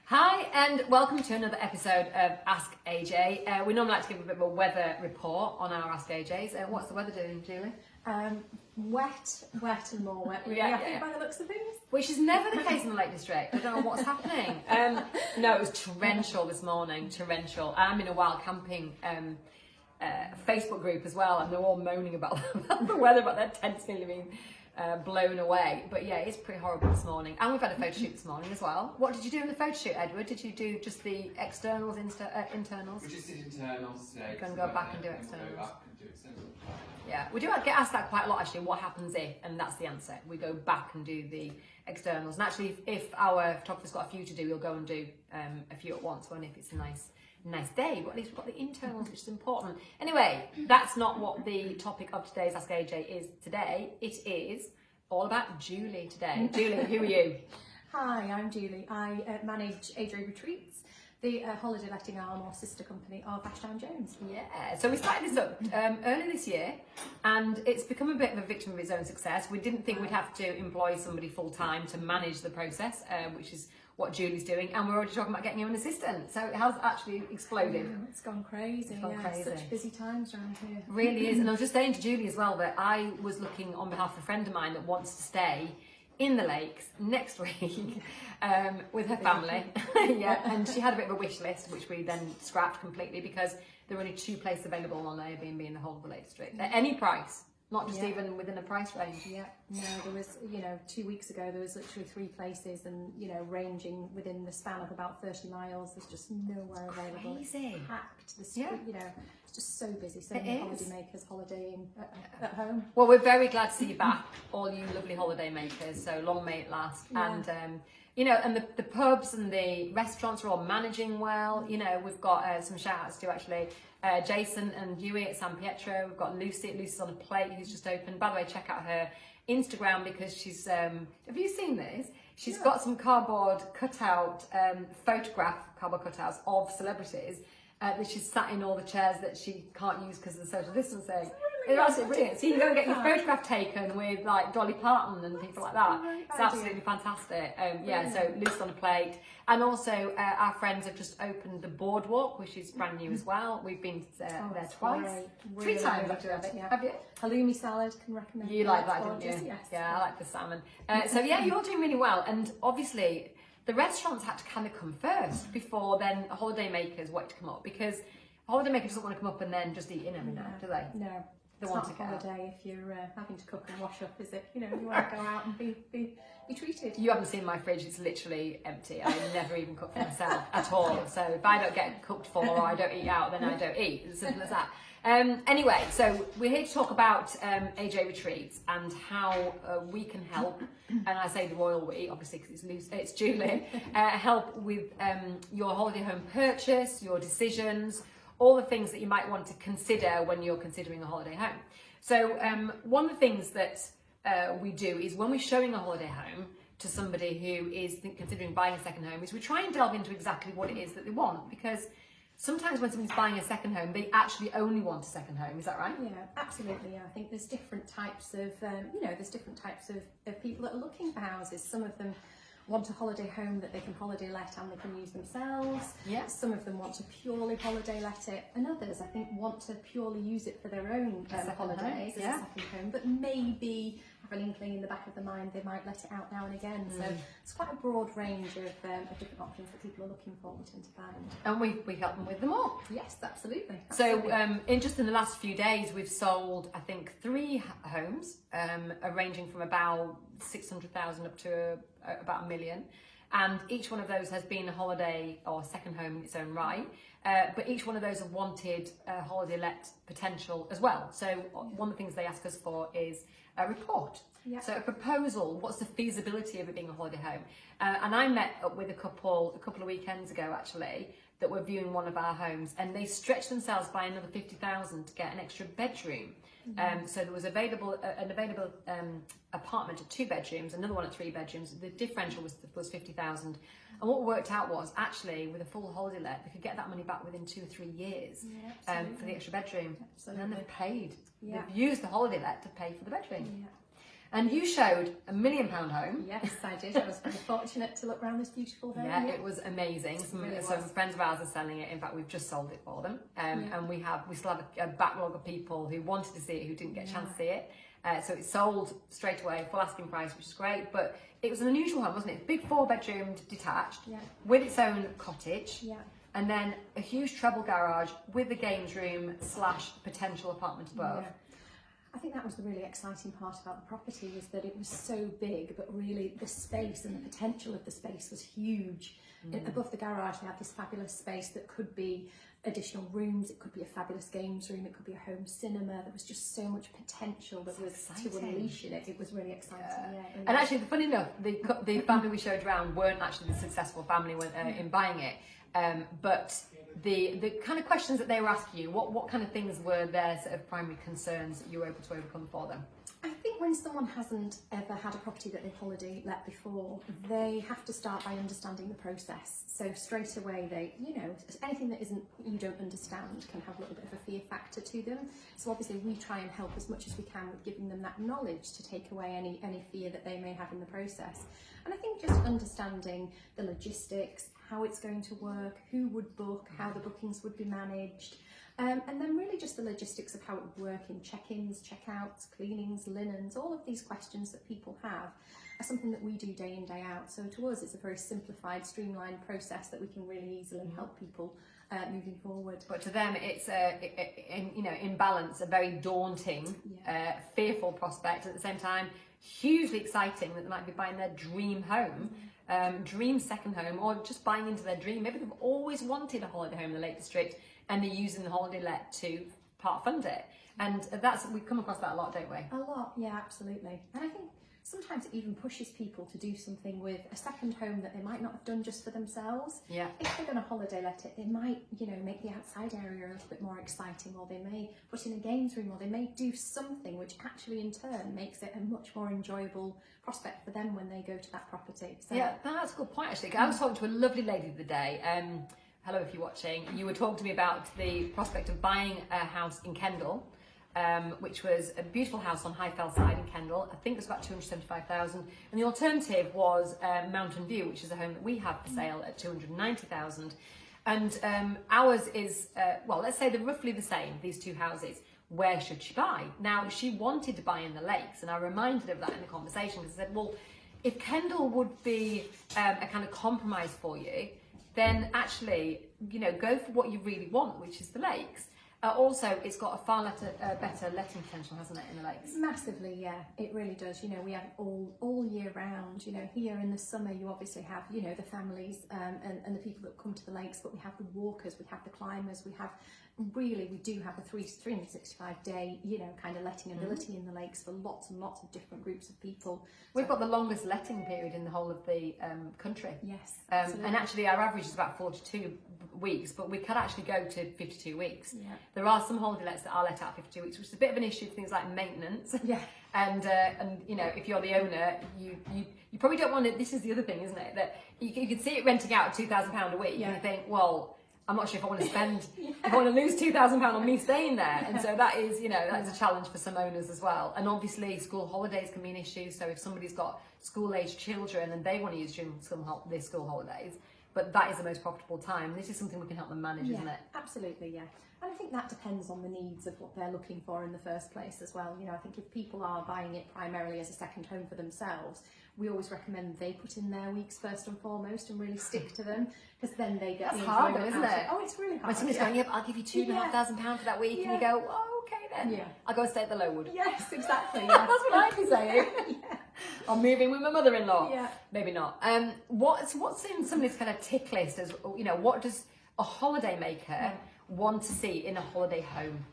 Hi and welcome to another episode of Ask AJ. We normally like to give a bit of a weather report on our Ask AJs. What's the weather doing, Julie? Wet and more wet. Yeah, I think by the looks of things. Which is never the case in the Lake District. I don't know what's happening. No, it was torrential this morning, torrential. I'm in a wild camping Facebook group as well, and they're all moaning about the weather, about their tents nearly being blown away. But yeah, it's pretty horrible this morning. And we've had a photo shoot this morning as well. What did you do in the photo shoot, Edward? Did you do just the externals, internals? We just did internals today. Can go back and do We'll externals. go back and do externals. Yeah, we do get asked that quite a lot actually. What happens if? And that's the answer. We go back and do the externals. And actually, if our photographer's got a few to do, we'll go and do a few at once. When if it's a nice day, but at least we've got the internals, which is important. Anyway, that's not what the topic of today's Ask AJ is today. It is all about Julie today. Julie, who are you? Hi, I'm Julie. I manage AJ Retreats, the holiday letting arm or sister company of Ashdown Jones. Yeah, so we started this up early this year, and it's become a bit of a victim of its own success. We didn't think we'd have to employ somebody full time to manage the process, which is what Julie's doing, and we're already talking about getting you an assistant. So it has actually exploded. It's gone crazy. It's gone crazy. Such busy times around here. Really is. And I was just saying to Julie as well that I was looking on behalf of a friend of mine that wants to stay in the lakes next week with her family. Yeah, and she had a bit of a wish list, which we then scrapped completely because there were only 2 places available on Airbnb in the whole of the Lake District at any price. Not just even within a price range. Yeah, no, there was, 2 weeks ago, there was literally 3 places and, ranging within the span of about 30 miles. There's just nowhere available. Crazy. It's packed. The street, it's just so busy. So many holidaymakers holidaying at home. Well, we're very glad to see you back, all you lovely holiday makers. So long may it last. Yeah. And, and the pubs and the restaurants are all managing well. We've got some shout outs to actually Jason and Yui at San Pietro. We've got Lucy at Lucy's on a Plate, who's just opened. By the way, check out her Instagram because she's, have you seen this? She's got some cardboard cutouts of celebrities that she's sat in all the chairs that she can't use because of the social distancing. It's absolutely brilliant. So you can go and get your photograph taken with like Dolly Parton and people like that. It's absolutely fantastic. So Lucy's on a Plate. And also our friends have just opened the Boardwalk, which is brand new as well. We've been there twice. Really 3 times actually. Have you? Halloumi salad, can recommend. You like that, didn't you? Yes. Yeah, I like the salmon. So yeah, you're doing really well. And obviously the restaurants had to kind of come first before then holidaymakers wait to come up, because a holidaymaker doesn't want to come up and then just eat in every night, do they? No. They It's want not to a get out. holiday if you're having to cook and wash up, is it? You want to go out and be treated. You haven't seen my fridge, it's literally empty. I never even cook for myself at all. So if I don't get cooked for or I don't eat out, then I don't eat. It's as simple as that. Anyway, so we're here to talk about AJ Retreats and how we can help, and I say the royal we, obviously because it's Julie, help with your holiday home purchase, your decisions, all the things that you might want to consider when you're considering a holiday home. So one of the things that we do is when we're showing a holiday home to somebody who is considering buying a second home, is we try and delve into exactly what it is that they want, because sometimes when somebody's buying a second home, they actually only want a second home. Is that right? Yeah, absolutely. I think there's different types of, of people that are looking for houses. Some of them want a holiday home that they can holiday let and they can use themselves. Yeah. Some of them want to purely holiday let it, and others, I think, want to purely use it for their own holidays as a second home, but maybe have an inkling in the back of their mind they might let it out now and again. So it's quite a broad range of different options that people are looking for, we tend to find. And we help them with them all. Yes, absolutely. So in the last few days, we've sold, I think, 3 homes, ranging from about 600,000 up to about $1 million. And each one of those has been a holiday or second home in its own right. But each one of those have wanted a holiday let potential as well. So one of the things they ask us for is a report. Yeah. So a proposal, what's the feasibility of it being a holiday home? And I met up with a couple of weekends ago actually that were viewing one of our homes, and they stretched themselves by another 50,000 to get an extra bedroom. So there was an available apartment at 2 bedrooms, another one at 3 bedrooms. The differential was 50,000. And what worked out was actually with a full holiday let, they could get that money back within 2 or 3 years for the extra bedroom. Absolutely. And then they've paid. Yeah. They've used the holiday let to pay for the bedroom. Yeah. And you showed £1 million home. Yes, I did. I was very fortunate to look around this beautiful home. Yeah, it was amazing. Some friends of ours are selling it. In fact, we've just sold it for them. And we still have a backlog of people who wanted to see it who didn't get a chance to see it. So it sold straight away, full asking price, which is great. But it was an unusual home, wasn't it? Big 4-bedroomed detached with its own cottage. Yeah. And then a huge treble garage with a games room / potential apartment above. Yeah. I think that was the really exciting part about the property, was that it was so big, but really the space and the potential of the space was huge. Above the garage, they had this fabulous space that could be additional rooms, it could be a fabulous games room, it could be a home cinema. There was just so much potential that was to unleash in it. It was really exciting. Yeah, really. And actually, funny enough, the family we showed around weren't actually the successful family in buying it. But the kind of questions that they were asking you, what kind of things were their sort of primary concerns that you were able to overcome for them? I think when someone hasn't ever had a property that they've holiday let before, they have to start by understanding the process. So straight away, anything that you don't understand can have a little bit of a fear factor to them. So obviously we try and help as much as we can with giving them that knowledge to take away any fear that they may have in the process. And I think just understanding the logistics, how it's going to work, who would book, how the bookings would be managed, and then really just the logistics of how it would work in check-ins, check-outs, cleanings, linens. All of these questions that people have are something that we do day in, day out. So to us, it's a very simplified, streamlined process that we can really easily help people moving forward. But to them, it's in balance, a very daunting, fearful prospect. At the same time, hugely exciting that they might be buying their dream home. Dream second home, or just buying into their dream. Maybe they've always wanted a holiday home in the Lake District and they're using the holiday let to part fund it. And we come across that a lot, don't we? A lot, yeah, absolutely. And I think sometimes it even pushes people to do something with a second home that they might not have done just for themselves. Yeah. If they're going to holiday let it, they might, make the outside area a little bit more exciting, or they may put in a games room, or they may do something which actually in turn makes it a much more enjoyable prospect for them when they go to that property. So, yeah, that's a good point actually. I was talking to a lovely lady the other day. Hello, if you're watching. You were talking to me about the prospect of buying a house in Kendal, which was a beautiful house on Highfell side in Kendal. I think it was about 275,000, and the alternative was Mountain View, which is a home that we have for sale at 290,000. And ours is let's say they're roughly the same, these two houses. Where should she buy? Now, she wanted to buy in the lakes, and I reminded her of that in the conversation, because I said, well, if Kendal would be a kind of compromise for you, then actually, go for what you really want, which is the lakes. Also, it's got a far better letting potential, hasn't it, in the lakes? Massively, yeah, it really does. We have all year round. Here in the summer, you obviously have, the families and the people that come to the lakes, but we have the walkers, we have the climbers, we do have a 365-day, kind of letting ability in the lakes for lots and lots of different groups of people. We've got the longest letting period in the whole of the country. Yes, and actually our average is about 42 weeks, but we could actually go to 52 weeks. Yeah. There are some holiday lets that are let out 52 weeks, which is a bit of an issue for things like maintenance. Yeah. And if you're the owner, you probably don't want it. This is the other thing, isn't it? That you can see it renting out at £2,000 a week, and you think, well, I'm not sure if I want to spend, if I want to lose £2,000 on me staying there. And so that is, that's a challenge for some owners as well. And obviously school holidays can be an issue. So if somebody's got school-aged children and they want to use their school holidays, but that is the most profitable time, this is something we can help them manage, isn't it? Absolutely, yeah. And I think that depends on the needs of what they're looking for in the first place as well. I think if people are buying it primarily as a second home for themselves, we always recommend they put in their weeks first and foremost and really stick to them, because then they get That's hard, though, isn't it? Oh, it's really hard. When somebody's going, yep, I'll give you £2,500 for that week, and you go, oh, okay then. Yeah. I'll go and stay at the Lowood. Yes, exactly. Yeah. That's what I'd be saying. Yeah. I'll move in with my mother-in-law. Yeah. Maybe not. What's in somebody's kind of tick list as, what does a holiday maker want to see in a holiday home?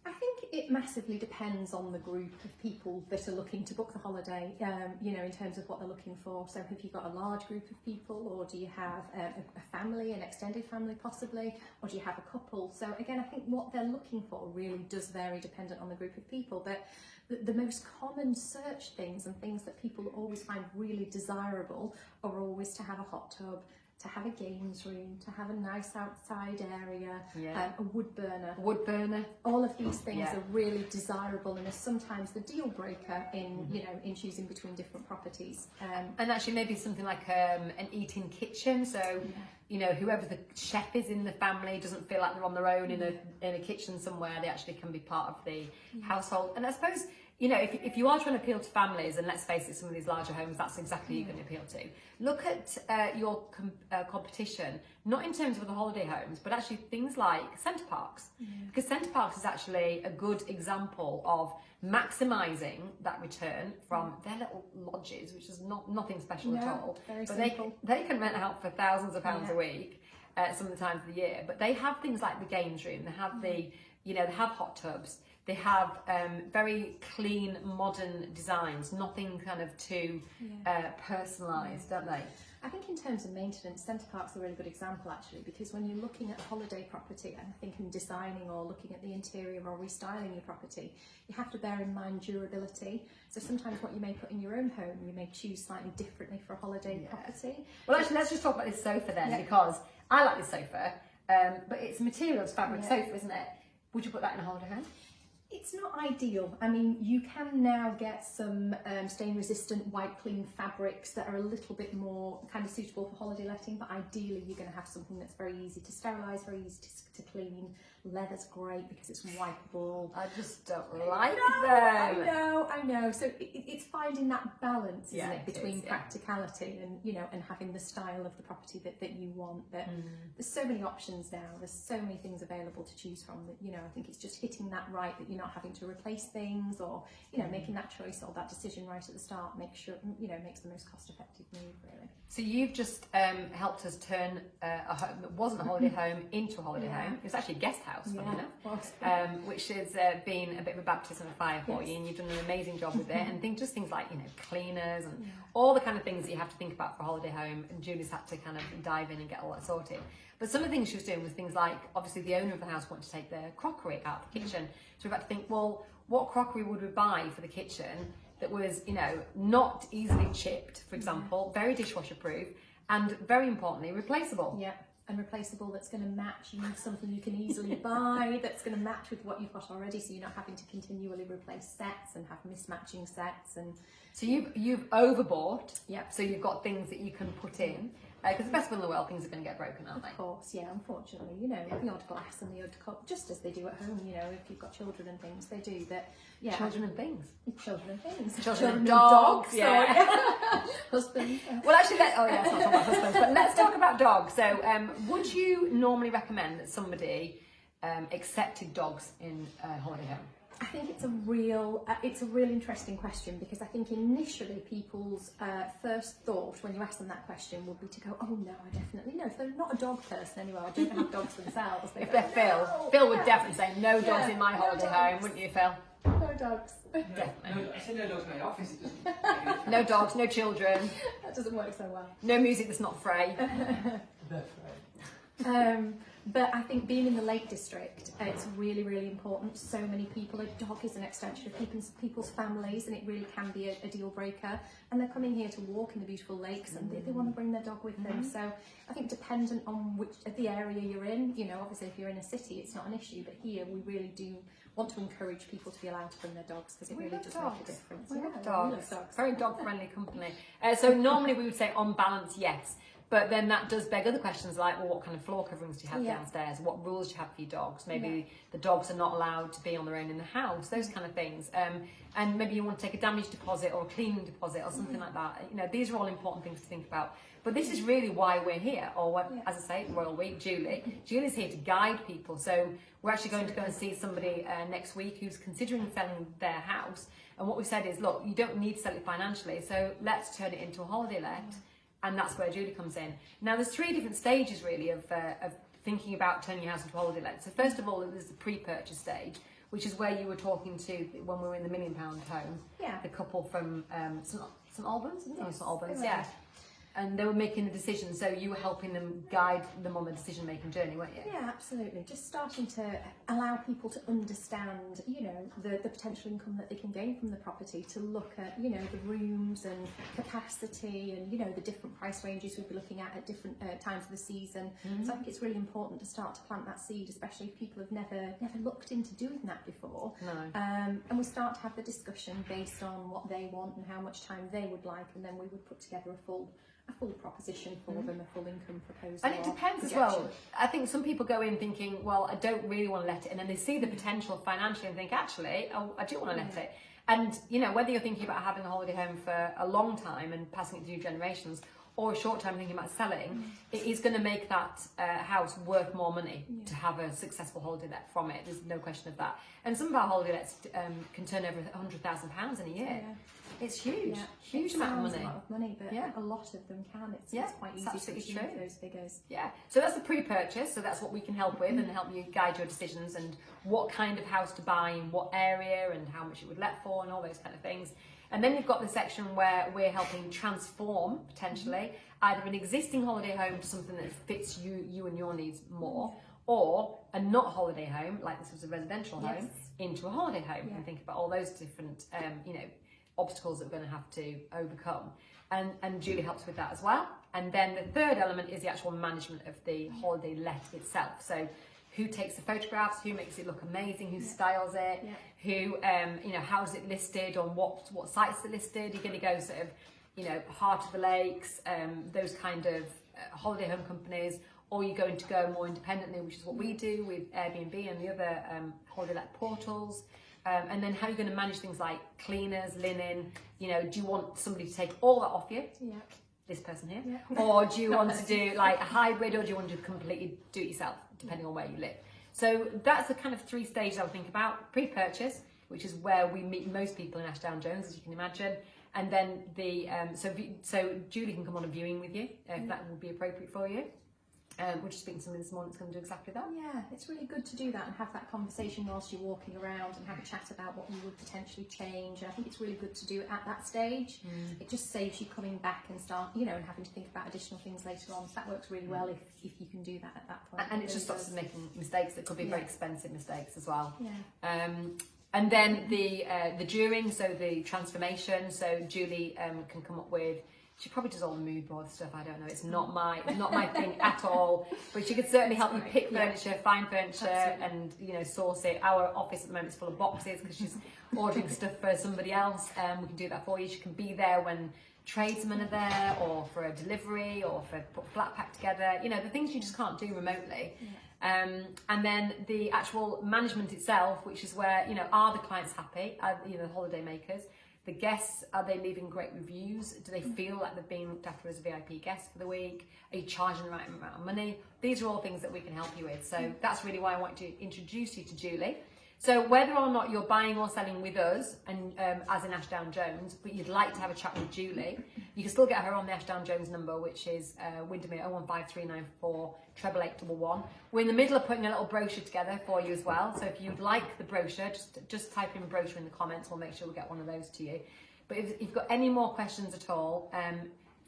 I think it massively depends on the group of people that are looking to book the holiday, in terms of what they're looking for. So have you got a large group of people, or do you have a family, an extended family possibly, or do you have a couple? So again, I think what they're looking for really does vary dependent on the group of people. But the most common search things and things that people always find really desirable are always to have a hot tub, to have a games room, to have a nice outside area, Yeah. a wood burner. Wood burner. All of these things Yeah. are really desirable and are sometimes the deal breaker in in choosing between different properties. And actually maybe something like an eating kitchen, so you know, whoever the chef is in the family doesn't feel like they're on their own in a kitchen somewhere. They actually can be part of the household. And I suppose, you know, if you are trying to appeal to families, and let's face it, some of these larger homes, that's exactly who you're going to appeal to. Look at your competition, not in terms of the holiday homes, but actually things like Centre Parks. Because Centre Parks is actually a good example of maximising that return from their little lodges, which is nothing special at all. Very but simple. they can rent out for thousands of pounds a week some of the times of the year. But they have things like the games room, they have they have hot tubs, they have very clean, modern designs, nothing kind of too personalised, don't they? I think in terms of maintenance, Centre Park's a really good example actually, because when you're looking at a holiday property and I think in designing or looking at the interior or restyling your property, you have to bear in mind durability. So sometimes what you may put in your own home, you may choose slightly differently for a holiday property. Well, actually, let's just talk about this sofa then, because I like this sofa, but it's a materials fabric sofa, isn't it? Would you put that in a holiday home? It's not ideal. I mean, you can now get some stain resistant white clean fabrics that are a little bit more kind of suitable for holiday letting, but ideally you're going to have something that's very easy to sterilise, very easy to clean. Leather's great because it's wipeable. I just don't like I them. know. So it's finding that balance, isn't Yeah, it, it between is, practicality and and having the style of the property that you want. That there's so many options now. There's so many things available to choose from. That I think it's just hitting that right, that you're not having to replace things, or making that choice or that decision right at the start. Make sure makes the most cost-effective move, really. So you've just helped us turn a home that wasn't a holiday home into a holiday home. It was actually a guest house, funny enough, which has been a bit of a baptism of fire for you, and you've done an amazing job with it. And things like cleaners and all the kind of things that you have to think about for a holiday home. And Julie's had to kind of dive in and get all that sorted. But some of the things she was doing was things like, obviously the owner of the house wanted to take the crockery out of the kitchen, so we've had to think, well, what crockery would we buy for the kitchen that was, not easily chipped, for example, very dishwasher proof, and very importantly, replaceable. Yeah, and replaceable that's going to match. You need something you can easily buy that's going to match with what you've got already, so you're not having to continually replace sets and have mismatching sets. And so you've overbought. Yep. So you've got things that you can put in. Because the best of all in the world, things are going to get broken, aren't they? Of course, yeah, unfortunately, the odd glass and the odd cup, just as they do at home, if you've got children and things, they do that. Yeah. Children and things. Children and things. Children and dogs. Yeah. Husbands. Well, actually, let's not talk about husbands, but let's talk about dogs. So, would you normally recommend that somebody accepted dogs in a holiday home? I think it's a real interesting question, because I think initially people's first thought when you ask them that question would be to go, oh no, I definitely no. If they're not a dog person anyway, I don't have dogs themselves. If they're Phil would definitely say no dogs in my holiday home, wouldn't you, Phil? No dogs. Definitely. No, I said no dogs in my office. It doesn't. No dogs, no children, That doesn't work so well. no music that's not free. That's right. But I think being in the Lake District, it's really, really important. So many people, a dog is an extension of people's families, and it really can be a deal breaker. And they're coming here to walk in the beautiful lakes, and they want to bring their dog with them. So I think dependent on the area you're in, obviously if you're in a city, it's not an issue. But here we really do want to encourage people to be allowed to bring their dogs, because it really does make a difference. We love we dogs. love dogs. Very dog-friendly company. So normally we would say on balance, yes. But then that does beg other questions like, well, what kind of floor coverings do you have downstairs? What rules do you have for your dogs? Maybe the dogs are not allowed to be on their own in the house, those kind of things. And maybe you want to take a damage deposit or a cleaning deposit or something like that. These are all important things to think about. But this is really why we're here, or what, as I say, Royal Week, Julie's here to guide people. So we're actually going to go and see somebody next week who's considering selling their house. And what we said is, look, you don't need to sell it financially, so let's turn it into a holiday let. And that's where Julie comes in. Now, there's 3 different stages really of thinking about turning your house into a holiday let. So first of all, there's the pre-purchase stage, which is where you were talking to when we were in the £1 million home. Yeah. The couple from St Albans, isn't it? Yes. St Albans, Right. yeah. And they were making the decision, so you were helping them guide them on the decision-making journey, weren't you? Yeah, absolutely. Just starting to allow people to understand, you know, the potential income that they can gain from the property, to look at, you know, the rooms and capacity and, you know, the different price ranges we'd be looking at different times of the season. So I think it's really important to start to plant that seed, especially if people have never looked into doing that before. No. And we start to have the discussion based on what they want and how much time they would like, and then we would put together a full proposition for them, a full income proposal. And it depends as well. I think some people go in thinking, well, I don't really want to let it, and then they see the potential financially and think, actually, I do want to let it. And, you know, whether you're thinking about having a holiday home for a long time and passing it to new generations, or a short time thinking about selling, it is going to make that house worth more money to have a successful holiday let from it. There's no question of that. And some of our holiday lets can turn over £100,000 in a year. Yeah. It's huge, Yeah. huge It amount of sounds money. a lot of money, but Yeah. a lot of them can. It's quite it's easy to absolutely achieve true. those figures. Yeah, so that's the pre-purchase, so that's what we can help with and help you guide your decisions and what kind of house to buy in what area and how much it would let for and all those kind of things. And then you've got the section where we're helping transform, potentially, either an existing holiday home to something that fits you and your needs more, or a not holiday home, like this was a residential home, into a holiday home, and think about all those different, you know, obstacles that we're going to have to overcome. And Julie helps with that as well. And then the third element is the actual management of the holiday let itself. So who takes the photographs, who makes it look amazing, who styles it, who, you know, how is it listed, on what sites are listed. You're going to go sort of, you know, Heart of the Lakes, those kind of holiday home companies, or you're going to go more independently, which is what we do with Airbnb and the other holiday let portals. And then how are you going to manage things like cleaners, linen? You know, do you want somebody to take all that off you? Yeah. This person here, or do you want to do like a hybrid, or do you want to completely do it yourself, depending on where you live? So that's the kind of 3 stages I would think about: pre-purchase, which is where we meet most people in Ashdown Jones, as you can imagine, and then the so Julie can come on a viewing with you if that would be appropriate for you. We're just speaking to somebody this morning that's going to do exactly that. Yeah, it's really good to do that and have that conversation whilst you're walking around and have a chat about what you would potentially change. And I think it's really good to do it at that stage. It just saves you coming back and start, you know, and having to think about additional things later on. So that works really well if you can do that at that point. And it just stops us making mistakes that could be very expensive mistakes as well. Yeah. And then the during, so the transformation. So Julie can come up with. She probably does all the mood board stuff. I don't know. It's not my thing at all. But she could certainly help you pick furniture, find furniture, and, you know, source it. Our office at the moment is full of boxes because she's ordering stuff for somebody else. We can do that for you. She can be there when tradesmen are there, or for a delivery, or for put flat pack together. You know, the things you just can't do remotely. And then the actual management itself, which is where, you know, are the clients happy? Are, you know, the holiday makers? The guests, are they leaving great reviews? Do they feel like they've been looked after as a VIP guest for the week? Are you charging the right amount of money? These are all things that we can help you with. So that's really why I want to introduce you to Julie. So whether or not you're buying or selling with us, and as in Ashdown Jones, but you'd like to have a chat with Julie, you can still get her on the Ashdown Jones number, which is Windermere 015394 88811. We're in the middle of putting a little brochure together for you as well. So if you'd like the brochure, just type in brochure in the comments. We'll make sure we get one of those to you. But if you've got any more questions at all,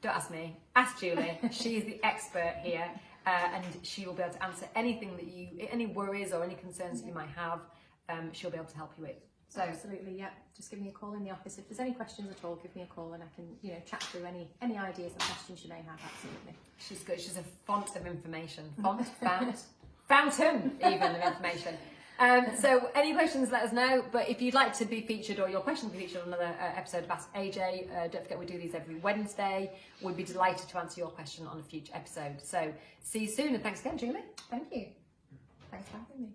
don't ask me, ask Julie. She's the expert here, and she will be able to answer anything that any worries or any concerns that you might have. She'll be able to help you with. So absolutely, yeah. Just give me a call in the office if there's any questions at all. Give me a call and I can, you know, chat through any ideas and questions you may have. Absolutely. She's good. She's a font of information. Fountain even of information. So any questions, let us know. But if you'd like to be featured, or your question to be featured on another episode of Ask AJ, don't forget we do these every Wednesday. We'd be delighted to answer your question on a future episode. So see you soon, and thanks again, Julie. Thank you. Thanks for having me.